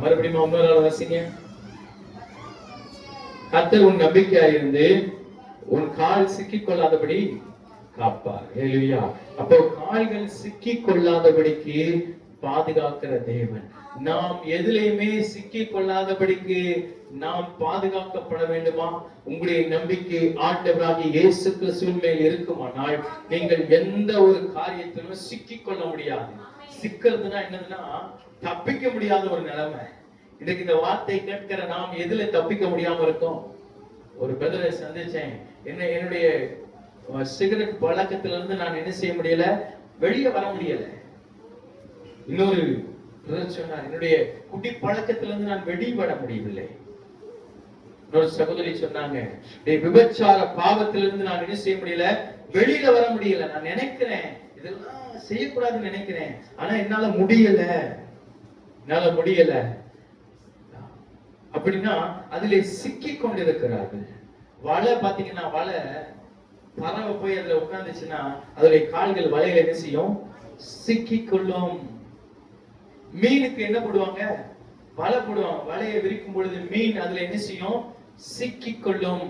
மறுபடியும் இன்னொரு வாசிங்க. கர்த்தர் உன் நம்பிக்கையாயிருந்து உன் கால் சிக்கிக் கொள்ளாதபடி காப்பார். ஹல்லேலூயா. அப்போ கால்கள் சிக்கிக் கொள்ளாதபடிக்கு பாதுகாக்கிற தேவன். நாம் எதிலையுமே சிக்கிக் கொள்ளாதபடிக்கு நாம் பாதுகாக்கப்பட வேண்டுமா? உங்களுடைய நம்பிக்கை ஆண்டவராகிய இயேசு கிறிஸ்துவின் மேல் இருக்குமானால் நீங்கள் எந்த ஒரு காரியத்திலும் சிக்கிக் கொள்ள முடியாது. சிக்கிறதுனா என்னதுன்னா தப்பிக்க முடியாத ஒரு நிலைமை. இன்னைக்கு இந்த வார்த்தை கேட்கிற நாம் எதுல தப்பிக்க முடியாம இருக்கோம்? ஒரு பிரதரை சந்திச்சேன். என்னுடைய சிகரெட் பழக்கத்திலிருந்து நான் என்ன செய்ய முடியல, வெளியே வர முடியல. இன்னொரு சொன்னார், என்னுடைய குடி பழக்கத்திலிருந்து நான் வெளிவர முடியவில்லை. இன்னொரு சகோதரி சொன்னாங்க, விபச்சார பாவத்திலிருந்து நான் என்ன செய்ய முடியல, வெளியில வர முடியல. நான் நினைக்கிறேன் இதெல்லாம் செய்யக்கூடாதுன்னு நினைக்கிறேன், ஆனா என்னால முடியல. அப்படின்னா அதிலே சிக்கி கொண்டிருக்கிறார்கள். வலை பாத்தீங்கன்னா, வலை பறவை போய் அதுல உட்கார்ந்துச்சுன்னா அதோடைய கால்கள் வலையில என்ன செய்யும், சிக்கி கொள்ளும். மீனுக்கு என்ன போடுவாங்க, வலை போடுவாங்க. வலையை விரிக்கும் பொழுது மீன் அதுல என்ன செய்யும், சிக்கி கொள்ளும்.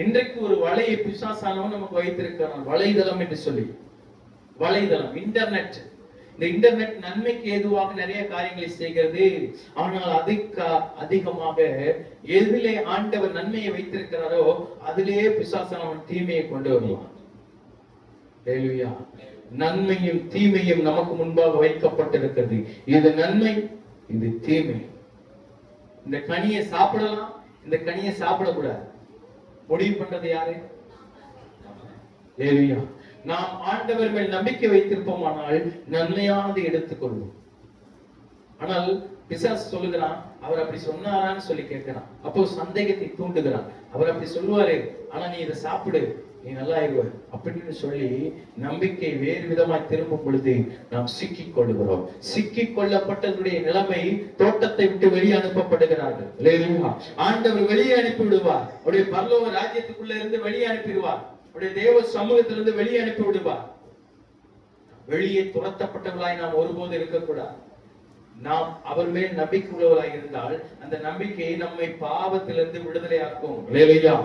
இன்றைக்கு ஒரு வலையை பிசாசானவன் நமக்கு வைத்திருக்கிறான், வலைதளம் என்று சொல்லி. வலைதளம், இன்டர்நெட். இந்த இன்டர்நெட் நன்மைக்கு ஏதுவாக நிறைய காரியங்களை செய்கிறது. ஆனால் அதுக்கு அதிகமாக எதிலே ஆண்டவர் நன்மையை வைத்திருக்கிறாரோ அதிலே பிசாசானவன் தீமையை கொண்டு வருவான். ஹல்லேலூயா. நன்மையும் தீமையும் நமக்கு முன்பாக வைக்கப்பட்டிருக்கிறது. இது நன்மை, இது தீமை. இந்த கனியை சாப்பிடலாம், இந்த கனியை சாப்பிடக்கூடாது. முடிவு பண்றது யாரு? ஹல்லேலூயா. நாம் ஆண்டவர் மேல் நம்பிக்கை வைத்திருப்போமானால் நன்மையானதை எடுத்துக்கொள்வோம். ஆனால் பிசாசு சொல்லுகிறான், அவர் அப்படி சொன்னாரான்னு சொல்லி கேட்கிறான். அப்போ சந்தேகத்தை தூண்டுகிறான். அவர் அப்படி சொல்லுவாரு, ஆனா நீ இதை சாப்பிடு, நீ நல்லா ஆயிடுவ அப்படின்னு சொல்லி நம்பிக்கை வேறு விதமாய் திரும்பும் பொழுது நாம் சிக்கிக் கொள்ளுகிறோம். சிக்கிக் கொள்ளப்பட்டதுடைய நிலைமை, தோட்டத்தை விட்டு வெளியே அனுப்பப்படுகிறார்கள். ஆண்டவர் வெளியே அனுப்பி விடுவார். அவருடைய பரலோக ராஜ்யத்துக்குள்ள இருந்து வெளியே அனுப்பிடுவார். அவருடைய தேவ சமூகத்திலிருந்து வெளியே அனுப்பி விடுவார். வெளியே துரத்தப்பட்டவர்களாய் நாம் ஒருபோது இருக்கக்கூடாது. நாம் அவர் மேல் நம்பிக்கை உள்ளவர்களாய் இருந்தால் அந்த நம்பிக்கையை நம்மை பாவத்திலிருந்து விடுதலையாக்கும். ஹல்லேலூயா.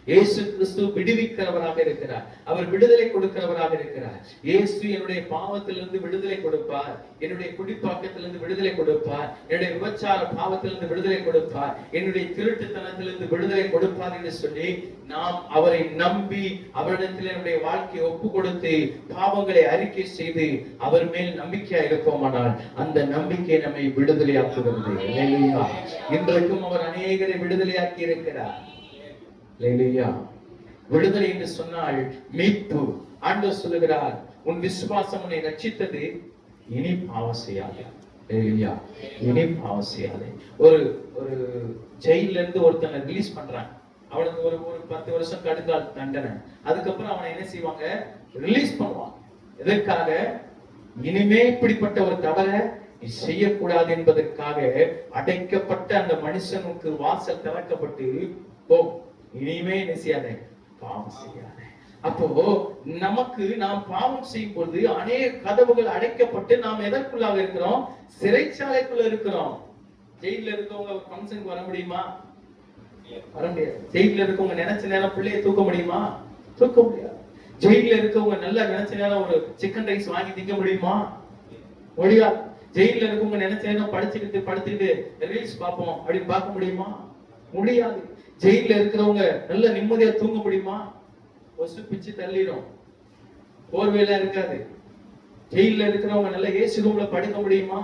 இயேசு கிறிஸ்து விடுவிக்கிறவராக இருக்கிறார். அவர் விடுதலை கொடுக்கிறவராக இருக்கிறார். இயேசு என்னுடைய பாவத்திலிருந்து விடுதலை கொடுப்பார், என்னுடைய குடிப்பழக்கத்திலிருந்து விடுதலை கொடுப்பார், என்னுடைய விபச்சார பாவத்திலிருந்து விடுதலை கொடுப்பார், என்னுடைய திருட்டுத்தனத்திலிருந்து விடுதலை கொடுப்பார் என்று சொல்லி நாம் அவரை நம்பி அவரிடத்தில் என்னுடைய வாழ்க்கையை ஒப்பு கொடுத்து பாவங்களை அறிக்கை செய்து அவர் மேல் நம்பிக்கையா இருப்போமானால் அந்த நம்பிக்கை நம்மை விடுதலையாக்குகிறது. இன்றைக்கும் அவர் அநேகரை விடுதலையாக்கி இருக்கிறார். விடுதலை என்று சொன்னால் மீட்பு. ஆண்டவர் சொல்லுகிறார், உன் விசுவாசம் உன்னை ரட்சித்தது, இனி பாவம் செய்யாதே. இனி பாவம் செய்யாதே. ஒரு ஜெயில இருந்து ஒருத்தனை ரிலீஸ் பண்றாங்க. அவனுக்கு ஒரு 10 வருஷம் கடுங்கால் தண்டனை. அதுக்கப்புறம் அவனை என்ன செய்வாங்க, ரிலீஸ் பண்ணுவாங்க. எதற்காக? இனிமே இப்படிப்பட்ட ஒரு தவறை செய்யக்கூடாது என்பதற்காக அடைக்கப்பட்ட அந்த மனுஷனுக்கு வாசல் திறக்கப்பட்டு, போ, இனிமே என்ன செய்யாத, பாவம் செய்யாத. அப்போ நமக்கு நாம் பாவம் செய்யும் பொழுது அநேக கதவுகள் அடைக்கப்பட்டு நாம் எதற்குள்ளாக இருக்கிறோம், சிறைச்சாலைக்குள்ள இருக்கிறோம். ஜெயில இருக்கவங்க ஃபங்க்ஷனுக்கு வர முடியுமா? வர முடியாது. ஜெயில இருக்கவங்க நினைச்ச நேரம் பிள்ளையை தூக்க முடியுமா? தூக்க முடியாது. ஜெயில இருக்கவங்க நல்லா நினைச்ச நேரம் ஒரு சிக்கன் ரைஸ் வாங்கி திங்க முடியுமா? முடியாது. ஜெயில இருக்கவங்க நினைச்ச நேரம் படுத்துக்கிட்டு ரீல்ஸ் பார்ப்போம் அப்படின்னு பார்க்க முடியுமா? முடியாது. ஜெயில இருக்கிறவங்க நல்ல நிம்மதியா தூங்க முடியுமா? கொசு பிச்சு தள்ளிடும், போர்வையெல்லாம் இருக்காது. ஜெயில இருக்கிறவங்க நல்ல ஏசி ரூம்ல படுக்க முடியுமா?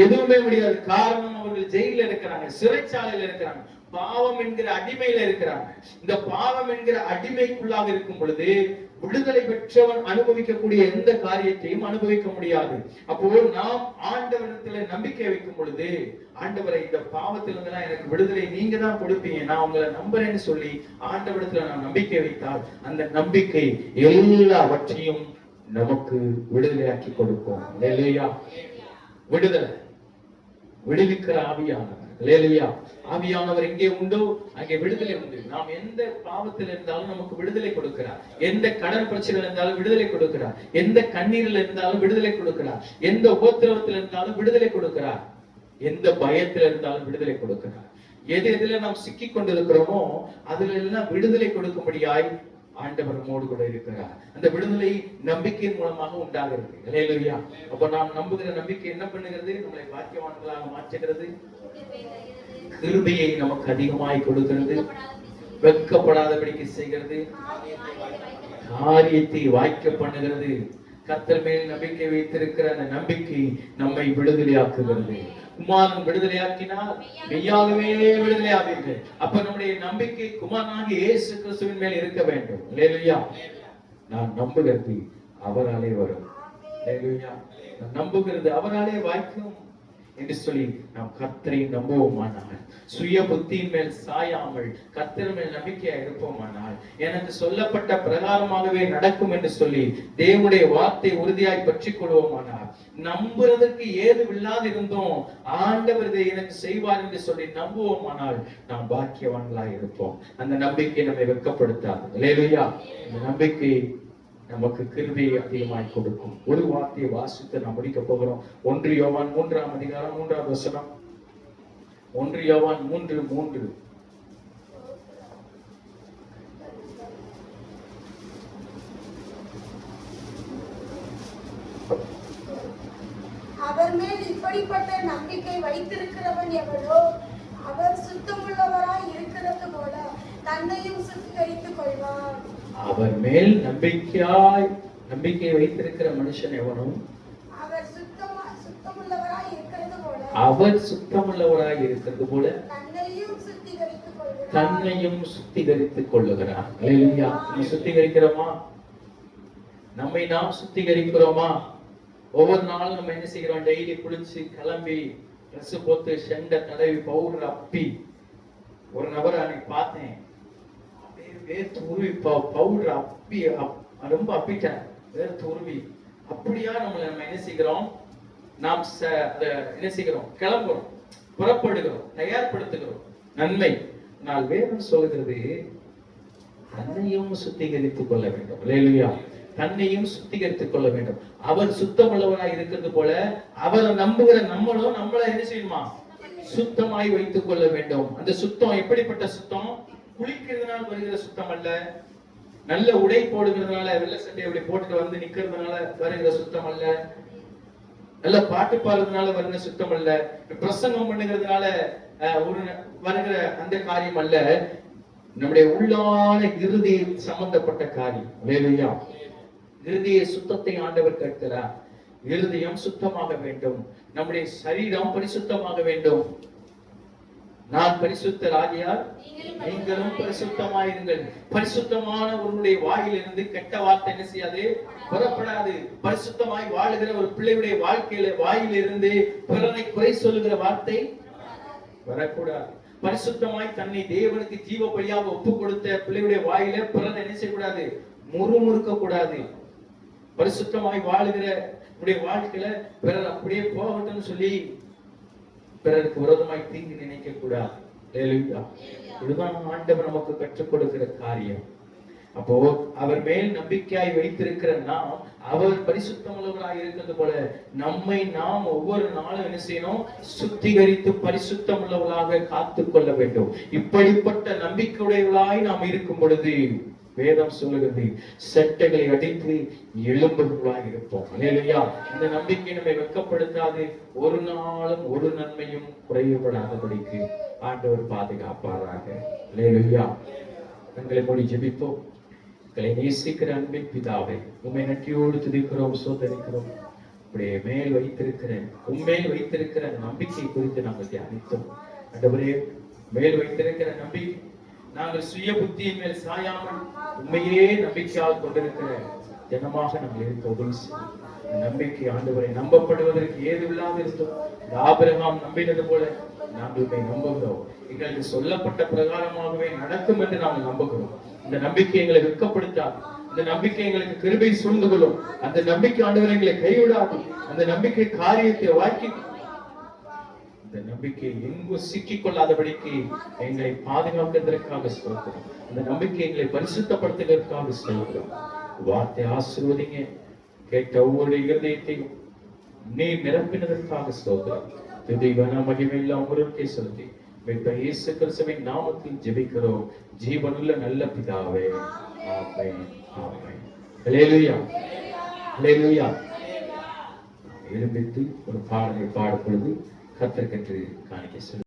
எதுவுமே முடியாது. காரணம், அவர்கள் ஜெயில இருக்கிறாங்க, சிறைச்சாலையில இருக்கிறாங்க, பாவம் என்கிற அடிமையில இருக்கிறாங்க. இந்த பாவம் என்கிற அடிமைக்குள்ளாக இருக்கும் பொழுது விடுதலை பெற்றவன் அனுபவிக்கக்கூடிய எந்த காரியத்தையும் அனுபவிக்க முடியாது. அப்போ நாம் ஆண்டவரிடத்துல நம்பிக்கை வைக்கும் பொழுது, ஆண்டவரை இந்த பாவத்திலிருந்து எனக்கு விடுதலை நீங்க தான் கொடுப்பீங்க, நான் உங்களை நம்புறேன்னு சொல்லி ஆண்டவரிடத்துல நான் நம்பிக்கை வைத்தால் அந்த நம்பிக்கை எல்லாவற்றையும் நமக்கு விடுதலையாக்கி கொடுக்கும். அல்லேலூயா. விடுதலை, விடுவிக்கிற ஆவியானவர். அல்லேலூயா. ஆவியானவர் எங்கே உண்டோ அங்கே விடுதலை உண்டு. நாம் எந்த பாவத்தில் இருந்தாலும் நமக்கு விடுதலை கொடுக்கிறார். எந்த கடன் பிரச்சனை இருந்தாலும் விடுதலை கொடுக்கிறார். எந்த கண்ணீரில் இருந்தாலும் விடுதலை கொடுக்கிறார். எந்த உபத்திரவத்தில் இருந்தாலும் விடுதலை கொடுக்கிறார். எந்த பயத்தில் இருந்தாலும் விடுதலை கொடுக்கிறார். எதுல நாம் சிக்கி கொண்டிருக்கிறோமோ அதுல எல்லாம் விடுதலை கொடுக்கும்படியாய் ஆண்டவர் நம்மோடு கூட இருக்கிறார். அந்த விடுதலை நம்பிக்கையின் மூலமாக உண்டாகிறது. அல்லேலூயா. அப்ப நாம் நம்புகிற நம்பிக்கை என்ன பண்ணுகிறது? நம்மளை பாக்கியவான்களாக மாற்றுகிறது. கிருபையை நமக்கு அதிகமாய் கொடுக்கிறது. வெட்கப்படாதபடிக்கு செய்கிறது. காரியத்தை வாய்க்க பண்ணுகிறது. கர்த்தர் மேல் நம்பிக்கை வைத்திருக்கிற அந்த நம்பிக்கை நம்மை விடுதலையாக்குகிறது. குமாரன் விடுதலையாக்கினால் மெய்யாகவே விடுதலையாவீர்கள். அப்ப நம்முடைய நம்பிக்கை குமாரனாகிய இயேசு கிறிஸ்துவின் மேல் இருக்க வேண்டும். அல்லேலூயா. நான் நம்புகிறது அவராலே வரும். அல்லேலூயா. நான் நம்புகிறது அவராலே வாய்க்கும் என்று சொல்லி நாம் கர்த்தரை நம்புவோமானால், சுய புத்தியின் மேல் சாயாமல் கர்த்தர் மேல் நம்பிக்கையா இருப்போமானால், எனக்கு சொல்லப்பட்ட பிரகாரமாகவே நடக்கும் என்று சொல்லி தேவனுடைய வார்த்தை உறுதியாய் பற்றிக் கொள்வோமானால், நம்புறதற்கு ஏதுவில்லாது இருந்தோம், ஆண்டவர் இதை எனக்கு செய்வார் என்று சொல்லி நம்புவோமானால் நாம் பாக்கியவான்களாய் இருப்போம். அந்த நம்பிக்கை நம்மை வெட்கப்படுத்தாது. அல்லேலூயா. இந்த நம்பிக்கை நமக்கு கிருபையை அதிகமாய் கொடுக்கும். ஒரு வார்த்தையை வாசித்து நாம் முடிக்க போகிறோம். 1 யோவான் 3ஆம் அதிகாரம் 3ஆவது வசனம். 1 யோவான் 3:3. அவர் மேல் இப்படிப்பட்ட நம்பிக்கை வைத்திருக்கிறவன் எவனோ அவர் சுத்தமுள்ளவராய் இருக்கிறது போல தன்னையும் சுத்திகரித்துக் கொள்வார். அவர் மேல் நம்பிக்கை வைத்திருக்கிற மனுஷன் எவனும் அவர் சுத்தமுள்ளவராய் இருக்கிறது போல தன்னையும் சுத்திகரித்துக் கொள்ளுகிறார். அல்லேலூயா. நீ சுத்திகரிக்கிறோமா? நம்மை நாம் சுத்திகரிக்கிறோமா? ஒவ்வொரு நாளும் நம்ம என்ன செய்கிறோம்? டெய்லி குளிச்சு கிளம்பி ட்ரெஸ் போட்டு செண்டை தடவி பவுடர் அப்பி, ஒரு நபரை அன்னைக்கு பார்த்தேன், வேர்த்து உருவி பவுடர் அப்பி ரொம்ப அப்பிட்டேன், வேர்த்து உருவி. அப்படியா நம்ம என்ன செய்கிறோம்? நாம் என்ன செய்கிறோம்? கிளம்புறோம், புறப்படுகிறோம், தயார்படுத்துகிறோம். நன்மை. நான் வேதம் சொல்கிறது தன்னையும் சுத்திகரித்துக் கொள்ள வேண்டும். அல்லேலூயா. தன்னையும் சுத்திகரித்துக் கொள்ள வேண்டும். அவர் சுத்தமுள்ளவராய் இருக்கிறது போல அவரை நம்புகிற நம்மளும் நம்மள என்ன செய்யணுமா? சுத்தமாய் வைத்துக் கொள்ள வேண்டும். அந்த சுத்தம் எப்படிப்பட்ட சுத்தம்? குளிக்கிறதுனால வருகிற சுத்தம் அல்ல. நல்ல உடை போடுகிறதுனால, வெள்ளை சட்டை அப்படி போட்டுட்டு வந்து நிக்கிறதுனால வருகிற சுத்தம் அல்ல. நல்ல பாட்டு பாடுறதுனால வருகிற சுத்தம் அல்ல. பிரசங்கம் பண்ணுகிறதுனால வருகிற அந்த காரியம் அல்ல. நம்முடைய உள்ளான இறுதி சம்பந்தப்பட்ட காரியம். அல்லேலூயா. இறுதிய சுத்தத்தை ஆண்டவர் கேட்கிறார். இருதயம் சுத்தமாக வேண்டும். நம்முடைய சரீரம் பரிசுத்தமாக வேண்டும். நான் பரிசுத்தர் ஆகியால் நீங்களும் பரிசுத்தமாயிருங்கள். பரிசுத்தமான உன்னுடைய வாயிலிருந்து கெட்ட வார்த்தை என்ன செய்யாது? புறப்படாது. பரிசுத்தமாய் வாழுகிற ஒரு பிள்ளையுடைய வாழ்க்கையில வாயிலிருந்து பிறனை குறை சொல்லுகிற வார்த்தை வரக்கூடாது. பரிசுத்தமாய் தன்னை தேவனுக்கு ஜீவ பலியாக ஒப்பு கொடுத்த பிள்ளையுடைய வாயில பிறனை என்ன செய்யக்கூடாது? முறுமுறுக்க கூடாது. பரிசுத்தமாய் வாழுகிற உடைய வாழ்க்கையில பிறர் அப்படியே போகட்டும் சொல்லி பிறருக்கு விரோதமாய் தீங்கு நினைக்க கூடாது. இதுதான் ஆண்டவர் நமக்கு கற்றுக் கொடுக்கிற காரியம். அப்போ அவர் மேல் நம்பிக்கையாய் வைத்திருக்கிற நாம், அவர் பரிசுத்தமுள்ளவராய் இருக்கிறது போல நம்மை நாம் ஒவ்வொரு நாளும் என்ன செய்யணும்? சுத்திகரித்து பரிசுத்தமுள்ளவர்களாக காத்துக் கொள்ள வேண்டும். இப்படிப்பட்ட நம்பிக்கையுடையவர்களாய் நாம் இருக்கும் பொழுது வேதம் சொல்லுகிறது செட்டைகளை அடித்து எழும்புகளாய் இருப்போம். அல்லேலூயா. இந்த நம்பிக்கை நம்மை வெட்கப்படுத்தாது. ஒரு நாளும் ஒரு நன்மையும் குறைவுபடாதபடிக்கு ஆண்டவர் பாதுகாப்பாராக. அல்லேலூயா. எங்களை மொழி ஜெபிப்போம். எங்களை நேசிக்கிற அன்பின் பிதாவை, உம்மை நன்றியோடு துதிக்கிறோம், சோதரிக்கிறோம். உடைய மேல் வைத்திருக்கிற உண்மையில் வைத்திருக்கிற நம்பிக்கை குறித்து நாங்கள் தியானித்தோம். ஆண்டவரே, மேல் வைத்திருக்கிற நம்பிக்கை நாங்கள் சுய புத்தியின் மேல் சாயாமல் உண்மையே நம்பிக்கையால் கொண்டிருக்கிற ஜனமாக நாங்கள் இருக்க உதவி செய்யும். நம்பிக்கை ஆண்டவரை நம்பப்படுவதற்கு ஏதுவில்லாத இருந்தோம். ஆபிரகாம் நம்பினது போல நாங்கள் உண்மை நம்புகிறோம். எங்களுக்கு சொல்லப்பட்ட பிரகாரமாகவே நடக்கும் என்று நாங்கள் நம்புகிறோம். இந்த நம்பிக்கை எங்களை வெட்கப்படுத்தாது. அந்த நம்பிக்கை எங்களுக்கு கிருபை சூழ்ந்து கொள்ளும். அந்த நம்பிக்கை ஆண்டவரை எங்களை கைவிடாது. அந்த நம்பிக்கை காரியத்தை வாக்கி இந்த நம்பிக்கை எங்கும் சிக்கிக் கொள்ளாதபடிக்கு எங்களை பாதுகாக்கிறதற்காக ஸ்தோத்திரம். அந்த நம்பிக்கை எங்களை பரிசுத்தப்படுத்துவதற்காக ஸ்தோத்திரம். வார்த்தை ஆசீர்வதிங்க. கேட்ட ஒவ்வொரு இருதயத்தையும் நீர் நிரப்பினதற்காக ஸ்தோத்திரம். துதி கன மகிமை எல்லாம் ஒருவருக்கே செலுத்தி மீட்பர் இயேசு கிறிஸ்துவின் நாமத்தில் ஜெபிக்கிறோம் ஜீவனுள்ள நல்ல பிதாவே. ஆமென். ஆமென். ஹல்லேலூயா. ஹல்லேலூயா. எழும்பித்து ஒரு பாடலை பாடும் பொழுது கர்த்தருக்கு காணிக்கை செலுத்துவோம்.